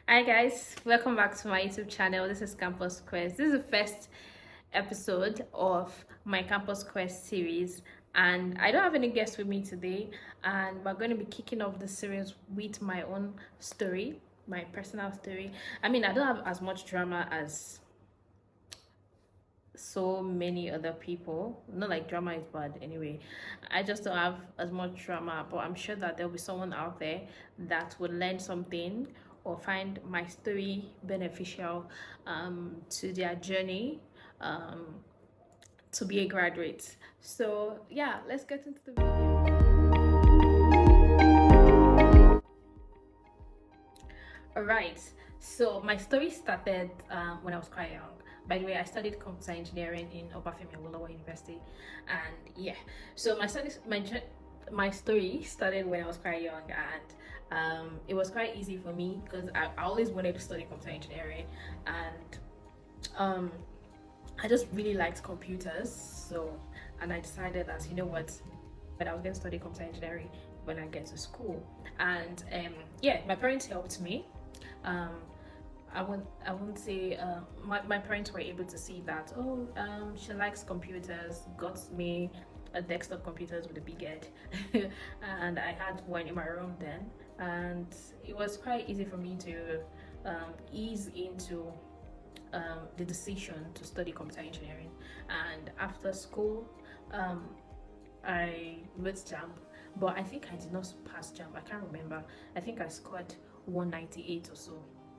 Hi guys, welcome back to my YouTube channel. This is Campus Quest. This is the first episode of my Campus Quest series, and I don't have any guests with me today. And we're going to be kicking off the series with my own story, my personal story. I mean, I don't have as much drama as so many other people. Not like drama is bad anyway. I just don't have as much drama, but I'm sure that there'll be someone out there that would learn something or find my story beneficial to their journey um, to be a graduate. So yeah, let's get into the video. All right. So my story started when I was quite young. By the way, I studied computer engineering in Obafemi Awolowo University, and yeah. So my story started when I was quite young, and it was quite easy for me because I always wanted to study computer engineering, and um, I just really liked computers. So, and I decided that you know what, but I was going to study computer engineering when I get to school, and yeah, my parents helped me. Um, I won't say my parents were able to see that she likes computers, got me a desktop computers with a big head and I had one in my room then, and it was quite easy for me to ease into the decision to study computer engineering. And after school, um, I wrote JAMB, but I think I did not pass JAMB. I can't remember. I think I scored 198 or so.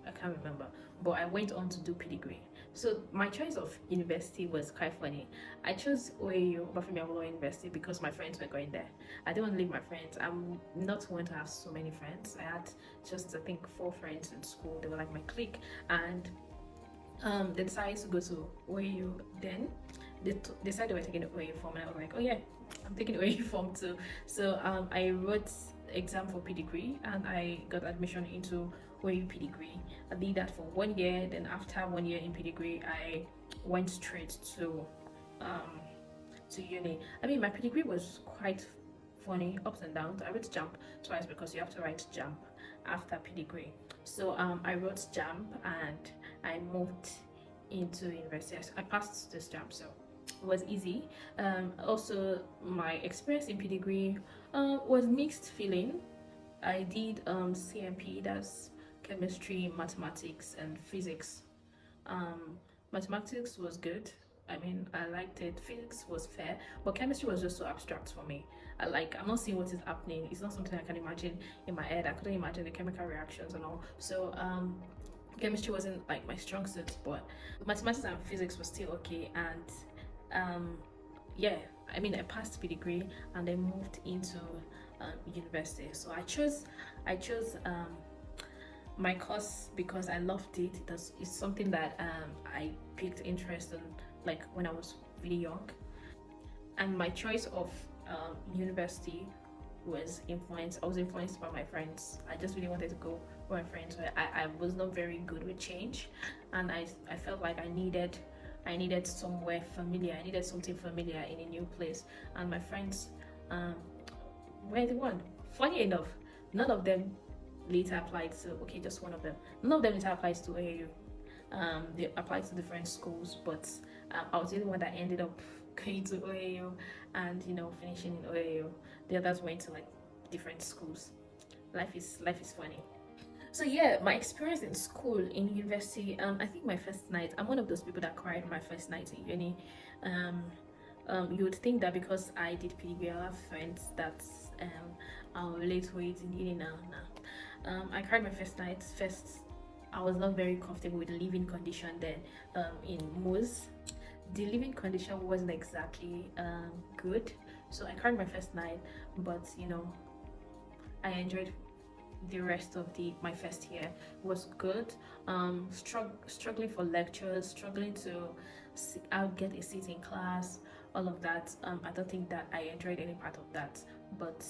I can't remember. But I went on to do pedigree. So my choice of university was quite funny. I chose OAU, Obafemi Awolowo University, because my friends were going there. I didn't want to leave my friends. I'm not one to have so many friends. I had just I think 4 friends in school. They were like my clique, and they decided to go to OAU then. They said they were taking the OAU form, and I was like, oh yeah, I'm taking the OAU form too. So I wrote exam for pedigree, and I got admission into OAU pedigree. I did that for 1 year. Then after 1 year in pedigree, I went straight to uni. I mean, my pedigree was quite funny, ups and downs. I wrote JAMP twice because you have to write JAMP after pedigree. So I wrote JAMP and I moved into university. I passed this JAMP, so it was easy. Also, my experience in pedigree was mixed feeling. I did CMP, that's chemistry, mathematics, and physics. um, Mathematics was good. I mean, I liked it. Physics was fair, but chemistry was just so abstract for me. I'm not seeing what is happening. It's not something I can imagine in my head. I couldn't imagine the chemical reactions and all. So chemistry wasn't like my strong suit, but mathematics and physics was still okay. And yeah, I mean, I passed the degree and then moved into university. So I chose my course because I loved it. It's something that I picked interest in like when I was really young. And my choice of university was influenced. I was influenced by my friends. I just really wanted to go where my friends were. I was not very good with change, and I felt like I needed somewhere familiar. I needed something familiar in a new place, and my friends um, were the one. Funny enough, none of them later applied to, okay, just one of them. None of them later applied to AAU. They applied to different schools, but I was the only one that ended up going to OAU and finishing in OAU. The others went to like different schools. Life is funny. So yeah, my experience in school, in university, I think my first night, I'm one of those people that cried my first night in uni. Um, you would think that because I did PDB, I have friends that I'll relate to it in uni now. I cried my first night. First, I was not very comfortable with the living condition then in Moose. The living condition wasn't exactly good. So I cried my first night, but I enjoyed the rest of the my first year. Was good. Struggling for lectures, struggling to I'll get a seat in class, all of that. I don't think that I enjoyed any part of that, but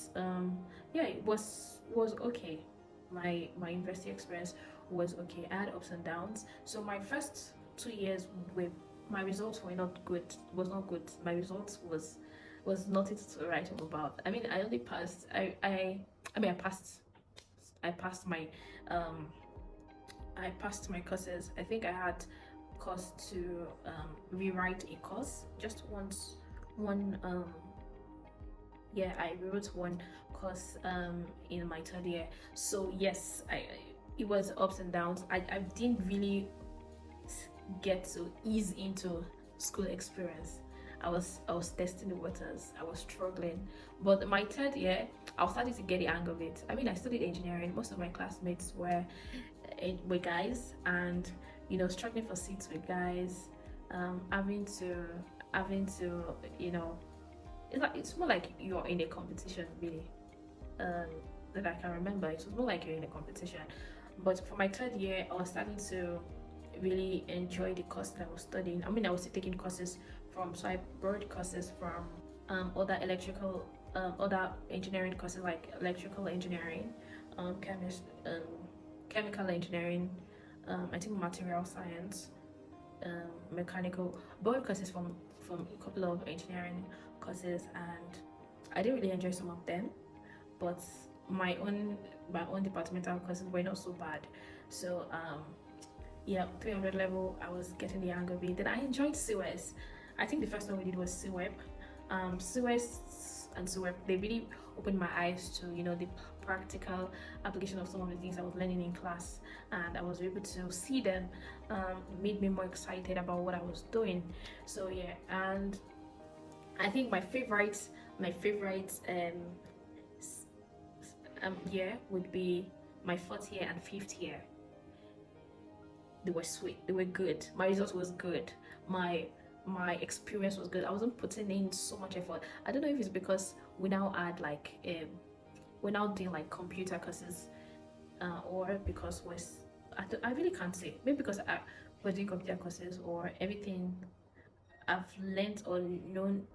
yeah, it was okay. My university experience was okay. I had ups and downs. So my first 2 years were my results were not good. Was not good. My results was nothing to write home about. I mean, I only passed. I mean, I passed my um I passed my courses. I think I had course to rewrite a course just once. One yeah, I rewrote one course in my third year. So yes, it was ups and downs. I didn't really get to ease into school experience. I was testing the waters. I was struggling, but my third year, I was starting to get the hang of it. I mean, I studied engineering. Most of my classmates were guys, and struggling for seats with guys, having to it's more like you're in a competition, really. Um, that I can remember, it was more like you're in a competition. But for my third year, I was starting to really enjoy the course that I was studying. I mean, I was still taking courses so I borrowed courses from other engineering courses like electrical engineering, chemical engineering, I think material science, mechanical, borrowed courses from a couple of engineering courses, and I didn't really enjoy some of them, but my own departmental courses were not so bad. So yeah, 300 level, I was getting the hang of it. Then I enjoyed COS. I think the first one we did was CWEB. COS and CWEB, they really opened my eyes to the practical application of some of the things I was learning in class, and I was able to see them. Made me more excited about what I was doing. So yeah, and I think my favorite year would be my fourth year and fifth year. They were sweet, they were good, my result was good, my experience was good. I wasn't putting in so much effort. I don't know if it's because we now add like we're now doing like computer courses, or because I really can't say, maybe because we're doing computer courses, or everything I've learned or known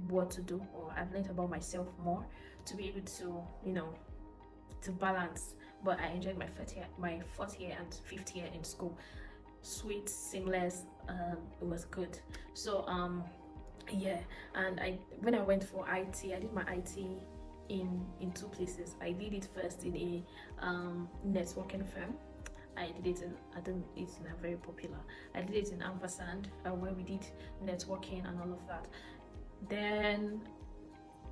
what to do, or I've learned about myself more to be able to to balance. But I enjoyed my fourth year and fifth year in school. Sweet, seamless. It was good. So yeah, and when I went for IT, I did my IT in two places. I did it first in a networking firm. I did it in, I don't, it's not very popular. I did it in Ampersand, where we did networking and all of that. Then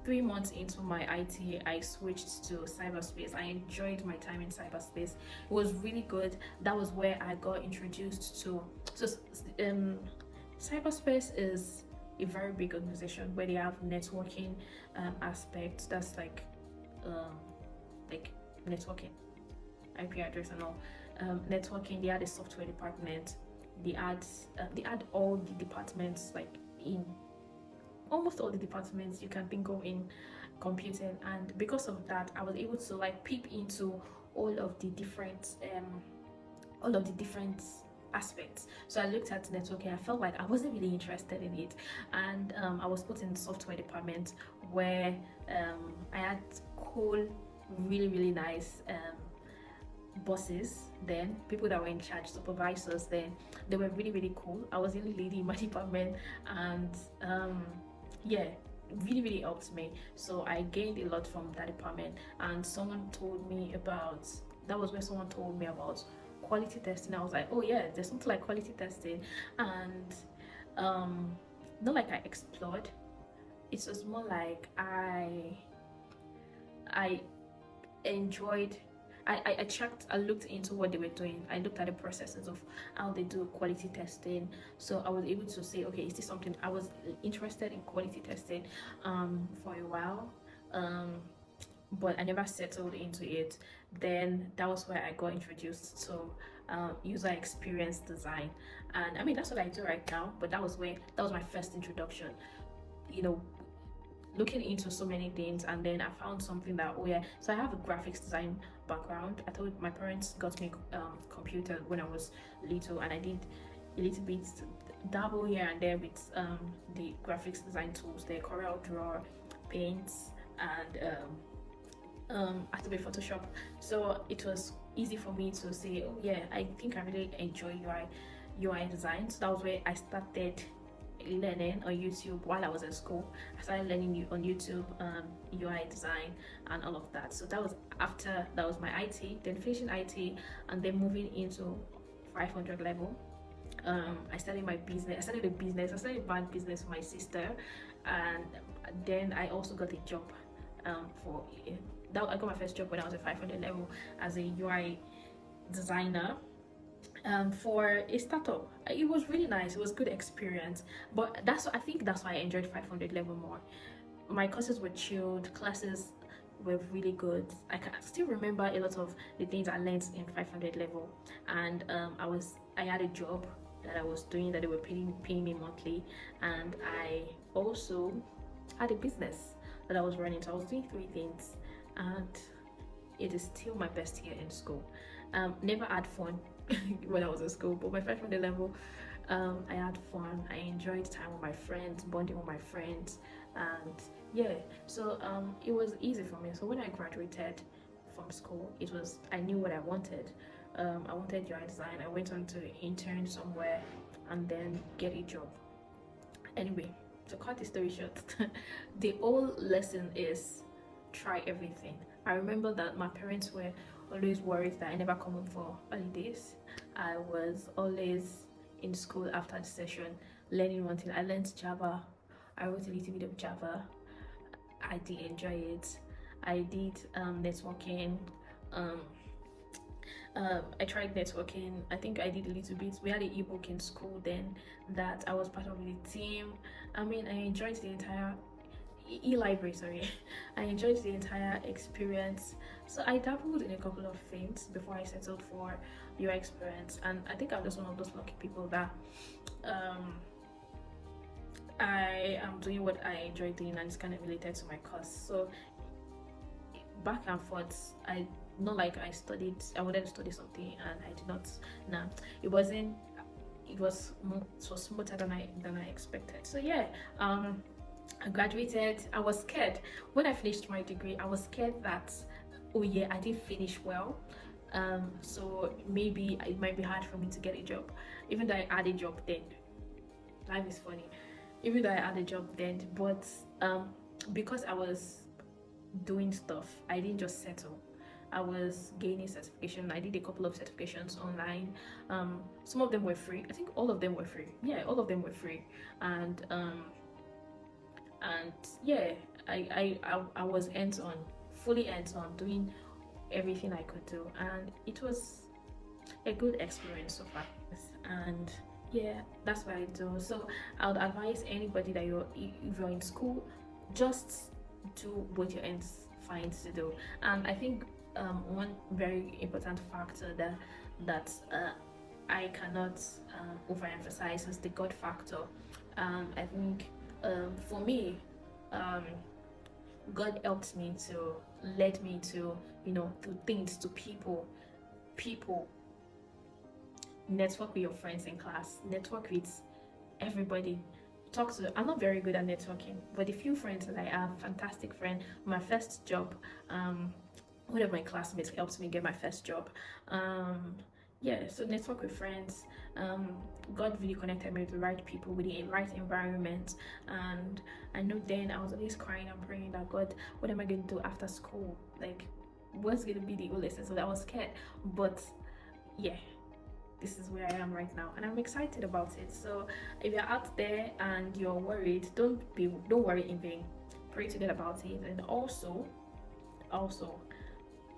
3 months into my IT, I switched to cyberspace. I enjoyed my time in cyberspace. It was really good. That was where I got introduced to. So, cyberspace is a very big organization where they have networking aspects. That's like networking, IP address and all. Networking. They had a software department. They had all the departments, like in almost all the departments you can think of in computing, and because of that I was able to like peep into all of the different aspects. So I looked at networking. I felt like I wasn't really interested in it, and I was put in the software department where I had cool, really nice bosses, then people that were in charge, supervisors. Then they were really cool. I was the only lady in my department, and yeah, really helped me. So I gained a lot from that department. And that was when someone told me about quality testing. I was like, oh yeah, there's something like quality testing. And not like I explored, it was more like I enjoyed. I looked into what they were doing. I looked at the processes of how they do quality testing. So I was able to say, okay, is this something I was interested in? Quality testing for a while, but I never settled into it. Then that was where I got introduced to user experience design, and I mean that's what I do right now. But that was my first introduction. You know, looking into so many things, and then I found something that, oh yeah, so I have a graphics design background. I thought my parents got me computer when I was little, and I did a little bit dabble here and there with the graphics design tools, the Corel Draw, Paint, and Adobe Photoshop. So it was easy for me to say, oh yeah, I think I really enjoy UI design. So that was where I started learning on YouTube while I was in school. I started learning on YouTube, UI design and all of that. So that was after, that was my IT, then finishing IT and then moving into 500 level. I started my business. I started a band business for my sister, and then I also got a job for that. I got my first job when I was at 500 level as a UI designer for a startup. It was really nice. It was good experience, but I think that's why I enjoyed 500 level more. My courses were chilled, classes were really good. I can still remember a lot of the things I learned in 500 level, and I had a job that I was doing that they were paying me monthly, and I also had a business that I was running. So I was doing 3 things, and it is still my best year in school. Never had fun when I was in school, but my 500 level, I had fun. I enjoyed time with my friends, bonding with my friends, and yeah, so it was easy for me. So when I graduated from school, I knew what I wanted. I wanted UI design. I went on to intern somewhere and then get a job. Anyway, to cut the story short, the whole lesson is try everything. I remember that my parents were always worried that I never come home for holidays. I was always in school after the session learning one thing. I learned Java. I wrote a little bit of Java. I did enjoy it. I did networking. I tried networking. I think I did a little bit. We had an ebook in school then that I was part of the team. I mean, I enjoyed the entire e-library, sorry. I enjoyed the entire experience. So I dabbled in a couple of things before I settled for UI experience, and I think I'm just one of those lucky people that I am doing what I enjoy doing, and it's kind of related to my course. So back and forth, not like I wanted to study something and I did not. Nah, it wasn't. It was smoother than I expected. So yeah, I graduated. I was scared when I finished my degree. I was scared that, oh yeah, I didn't finish well. So maybe it might be hard for me to get a job. Even though I had a job then, life is funny. Even though I had a job then, but because I was doing stuff, I didn't just settle. I was gaining certification. I did a couple of certifications online. Some of them were free. I think all of them were free. Yeah, all of them were free. And yeah, I was hands-on, fully hands-on, doing everything I could do, and it was a good experience so far. And yeah, that's what I do. So I would advise anybody that if you're in school, just do what your ends find to do. And I think one very important factor that I cannot overemphasize is the God factor. I think for me, God helped me to led me to to things, to people. Network with your friends in class, network with everybody, talk to. I'm not very good at networking, but the few friends that I have, fantastic friend. My first job, one of my classmates helped me get my first job. Yeah, so network with friends. God really connected me with the right people, with the right environment. And I know then I was always crying and praying that, God, what am I going to do after school? Like, what's going to be the whole lesson? So I was scared, but yeah, this is where I am right now, and I'm excited about it. So if you're out there and you're worried, don't worry in vain. Pray to God about it, and also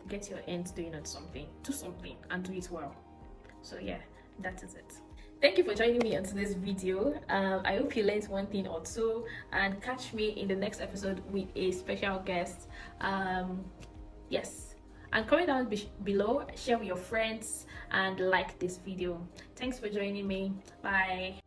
get your ends doing on something. Do something and do it well. So yeah, that is it. Thank you for joining me on today's video. I hope you learned one thing or two, and catch me in the next episode with a special guest. Yes, and comment down below, share with your friends, and like this video. Thanks for joining me. Bye.